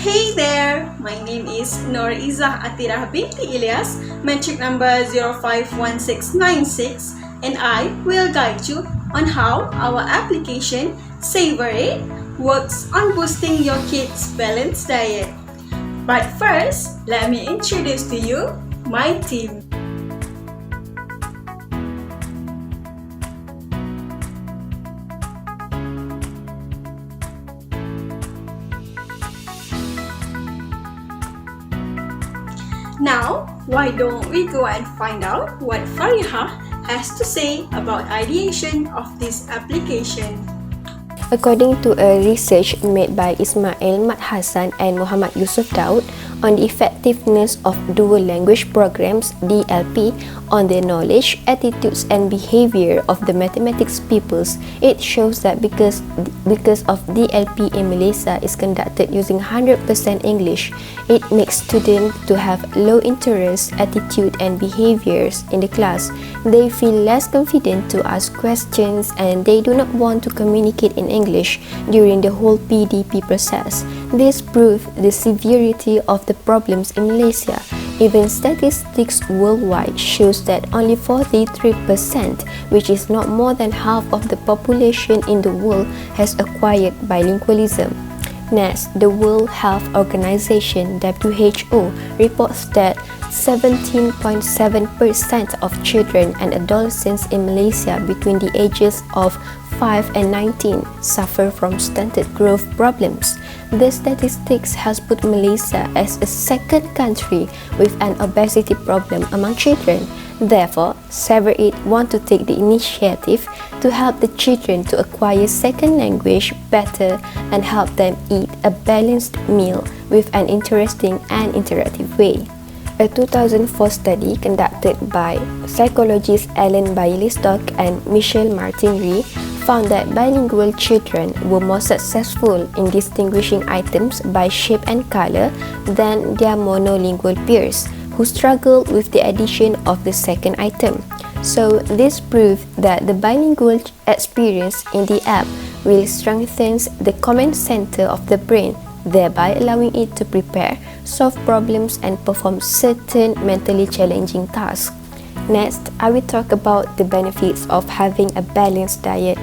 Hey there, my name is IZZAH ATIRAH binti ILIAS, metric number 051696, and I will guide you on how our application Savorit works on boosting your kids' balanced diet. But first, let me introduce to you my team. Now, why don't we go and find out what FARIHAH has to say about ideation of this application. According to a research made by Ismail Hassan and Muhammad Yusuf Daud on the effectiveness of dual language programs DLP on the knowledge, attitudes and behavior of the mathematics pupils, it shows that because of DLP in Malaysia is conducted using 100% English, it makes students to have low interest, attitude and behaviors in the class. They feel less confident to ask questions and they do not want to communicate in English during the whole PDP process. This proves the severity of the problems in Malaysia. Even statistics worldwide shows that only 43%, which is not more than half of the population in the world, has acquired bilingualism. Next, the World Health Organization (WHO) reports that 17.7% of children and adolescents in Malaysia between the ages of 5 and 19 suffer from stunted growth problems. The statistics has put Malaysia as a second country with an obesity problem among children. Therefore, Savorit want to take the initiative to help the children to acquire second language better and help them eat a balanced meal with an interesting and interactive way. A 2004 study conducted by psychologists Alan Bailey-Stock and Michelle Martin-Ree found that bilingual children were more successful in distinguishing items by shape and color than their monolingual peers, who struggle with the addition of the second item. So, this proves that the bilingual experience in the app will strengthen the command center of the brain, thereby allowing it to prepare, solve problems and perform certain mentally challenging tasks. Next, I will talk about the benefits of having a balanced diet.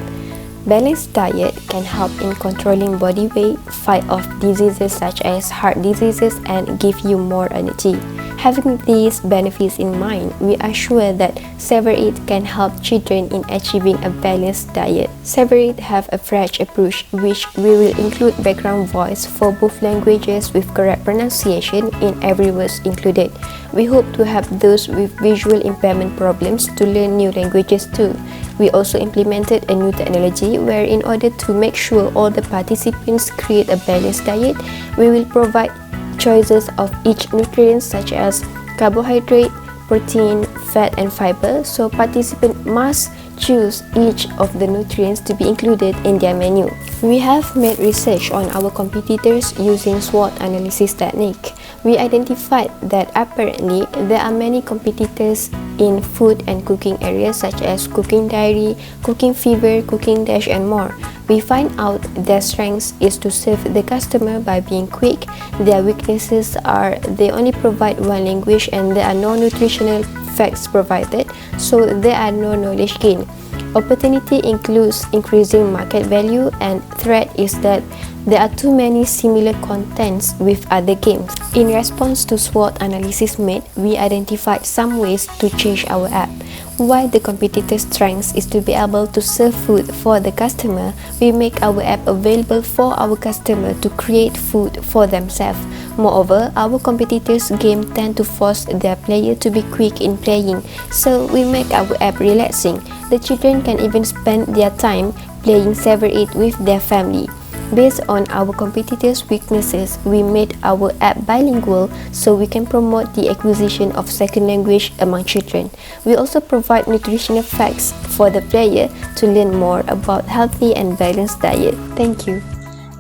Balanced diet can help in controlling body weight, fight off diseases such as heart diseases and give you more energy. Having these benefits in mind, we are sure that Savorit can help children in achieving a balanced diet. Savorit have a fresh approach which we will include background voice for both languages with correct pronunciation in every word included. We hope to help those with visual impairment problems to learn new languages too. We also implemented a new technology where in order to make sure all the participants create a balanced diet, we will provide choices of each nutrient such as carbohydrate, protein, fat and fiber, so participants must choose each of the nutrients to be included in their menu. We have made research on our competitors using SWOT analysis technique. We identified that apparently there are many competitors in food and cooking areas such as Cooking Diary, Cooking Fever, Cooking Dash and more. We find out their strengths is to serve the customer by being quick. Their weaknesses are they only provide one language and there are no nutritional facts provided, so there are no knowledge gain. Opportunity includes increasing market value and threat is that there are too many similar contents with other games. In response to SWOT analysis made, we identified some ways to change our app. While the competitor's strength is to be able to serve food for the customer, we make our app available for our customer to create food for themselves. Moreover, our competitors' game tend to force their player to be quick in playing, so we make our app relaxing. The children can even spend their time playing Savorit with their family. Based on our competitors' weaknesses, we made our app bilingual so we can promote the acquisition of second language among children. We also provide nutritional facts for the player to learn more about healthy and balanced diet. Thank you.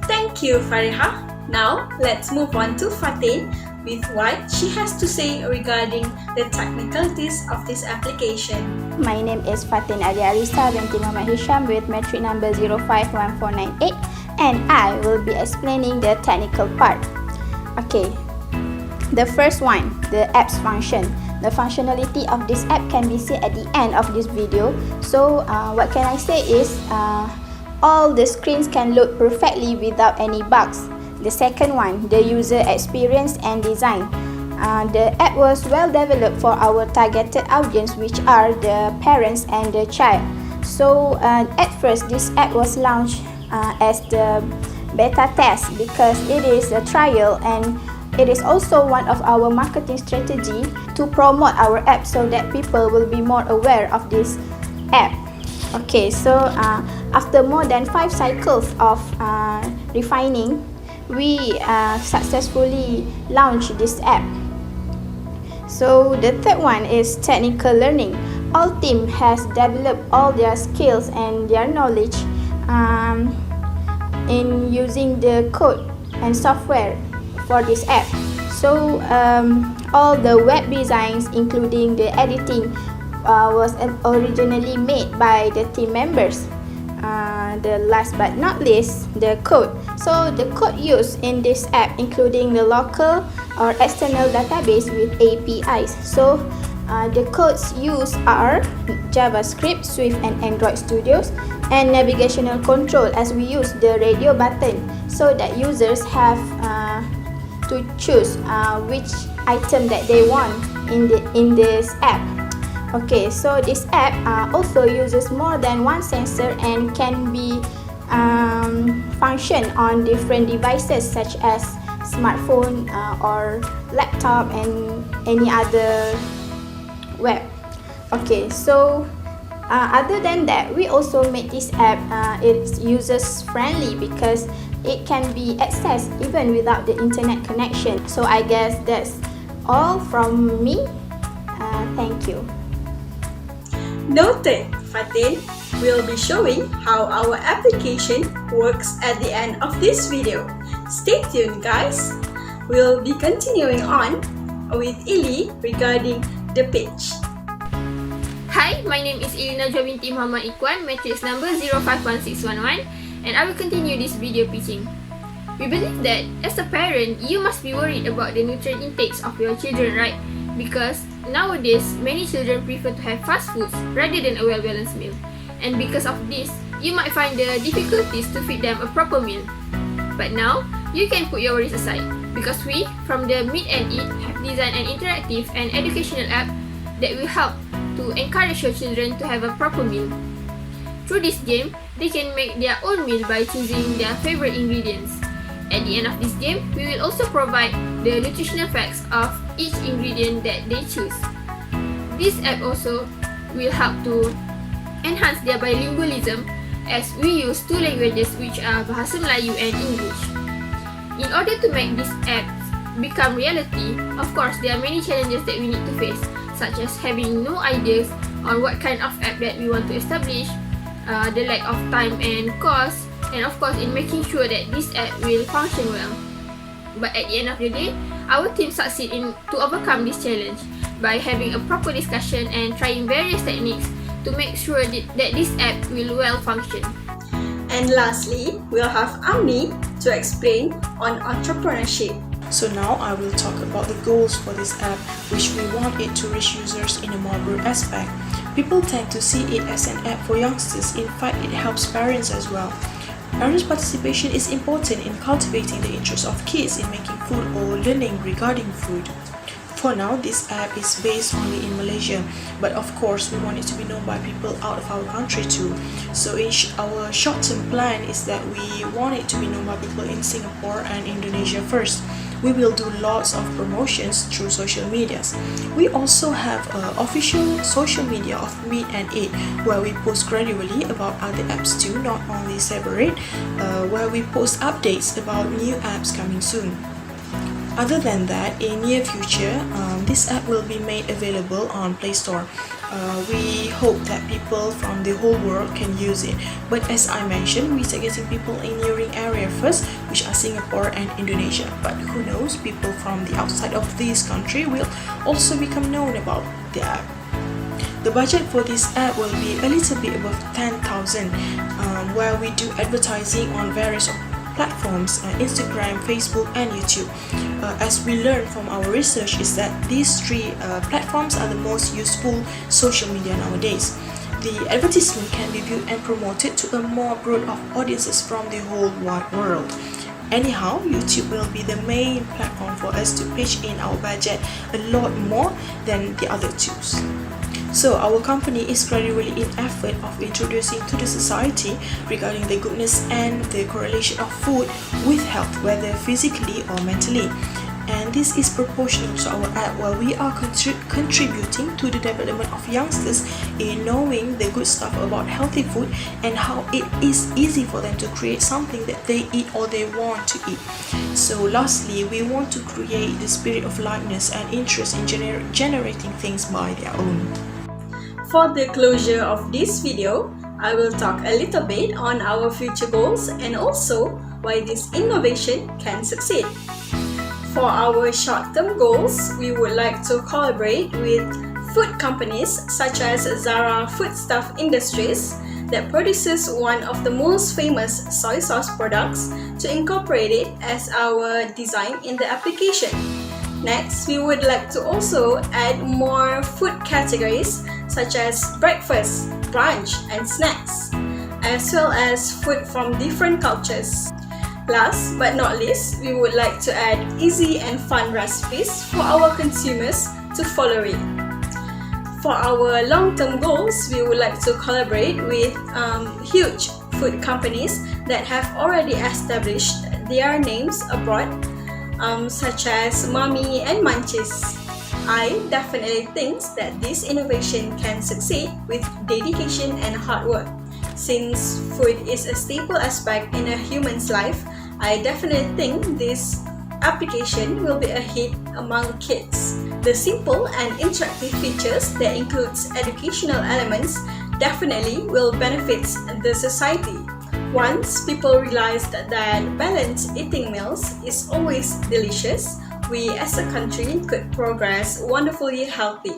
Thank you, FARIHAH. Now, let's move on to FATEN with what she has to say regarding the technicalities of this application. My name is FATEN ARISSA binti HISHAM with metric number 051498 and I will be explaining the technical part. Okay, the first one, the apps function. The functionality of this app can be seen at the end of this video. So what can I say is all the screens can load perfectly without any bugs. The second one, the user experience and design. The app was well developed for our targeted audience, which are the parents and the child. So at first this app was launched as the beta test because it is a trial, and it is also one of our marketing strategy to promote our app so that people will be more aware of this app. Okay, so after more than 5 cycles of refining, we successfully launched this app. So the third one is technical learning. All team has developed all their skills and their knowledge in using the code and software for this app. So all the web designs, including the editing, was originally made by the team members. The last but not least, the code. So the code used in this app, including the local or external database with APIs. So the codes used are JavaScript, Swift and Android Studios, and navigational control, as we use the radio button so that users have to choose which item that they want in this app. Okay, so this app also uses more than one sensor and can be function on different devices such as smartphone or laptop and any other web. Okay, so other than that, we also made this app it's users friendly because it can be accessed even without the internet connection. So I guess that's all from me. Thank you. Noted, Faten will be showing how our application works at the end of this video. Stay tuned, guys. We'll be continuing on with Ili regarding the page. Hi, my name is NAJWA binti Muhammad IKHWAN, matrix number 051611, and I will continue this video pitching. We believe that as a parent, you must be worried about the nutrient intakes of your children, right? Because nowadays, many children prefer to have fast foods rather than a well-balanced meal. And because of this, you might find the difficulties to feed them a proper meal. But now, you can put your worries aside because we, from the Meet and Eat, have designed an interactive and educational app that will help to encourage your children to have a proper meal. Through this game, they can make their own meal by choosing their favorite ingredients. At the end of this game, we will also provide the nutritional facts of each ingredient that they choose. This app also will help to enhance their bilingualism as we use 2 languages, which are Bahasa Melayu and English. In order to make this app become reality, of course, there are many challenges that we need to face, such as having no ideas on what kind of app that we want to establish, the lack of time and cost, and of course in making sure that this app will function well. But at the end of the day, our team succeed to overcome this challenge by having a proper discussion and trying various techniques to make sure that this app will well function. And lastly, we'll have AMNIE to explain on entrepreneurship. So now I will talk about the goals for this app, which we want it to reach users in a more broad aspect. People tend to see it as an app for youngsters. In fact, it helps parents as well. Parents' participation is important in cultivating the interest of kids in making food or learning regarding food. For now, this app is based only in Malaysia, but of course we want it to be known by people out of our country too. So our short-term plan is that we want it to be known by people in Singapore and Indonesia first. We will do lots of promotions through social medias. We also have an official social media of Meet and Eat, where we post gradually about other apps too, not only Savorit, where we post updates about new apps coming soon. Other than that, in near future, this app will be made available on Play Store. We hope that people from the whole world can use it. But as I mentioned, we're targeting people in neighboring area first, which are Singapore and Indonesia. But who knows, people from the outside of this country will also become known about the app. The budget for this app will be a little bit above 10,000, where we do advertising on various platforms, Instagram, Facebook, and YouTube. As we learned from our research is that these three platforms are the most useful social media nowadays. The advertisement can be viewed and promoted to a more broad of audiences from the whole wide world. Anyhow, YouTube will be the main platform for us to pitch in our budget a lot more than the other two. So our company is gradually in effort of introducing to the society regarding the goodness and the correlation of food with health, whether physically or mentally. And this is proportional to our app where we are contributing to the development of youngsters in knowing the good stuff about healthy food and how it is easy for them to create something that they eat or they want to eat. So lastly, we want to create the spirit of likeness and interest in generating things by their own. For the closure of this video, I will talk a little bit on our future goals and also why this innovation can succeed. For our short-term goals, we would like to collaborate with food companies such as Zara Foodstuff Industries that produces one of the most famous soy sauce products to incorporate it as our design in the application. Next, we would like to also add more food categories such as breakfast, brunch, and snacks, as well as food from different cultures. Last but not least, we would like to add easy and fun recipes for our consumers to follow it. For our long-term goals, we would like to collaborate with huge food companies that have already established their names abroad, such as Mummy and Munchies. I definitely think that this innovation can succeed with dedication and hard work. Since food is a staple aspect in a human's life, I definitely think this application will be a hit among kids. The simple and interactive features that includes educational elements definitely will benefit the society. Once people realize that balanced eating meals is always delicious, we as a country could progress wonderfully healthy.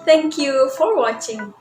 Thank you for watching.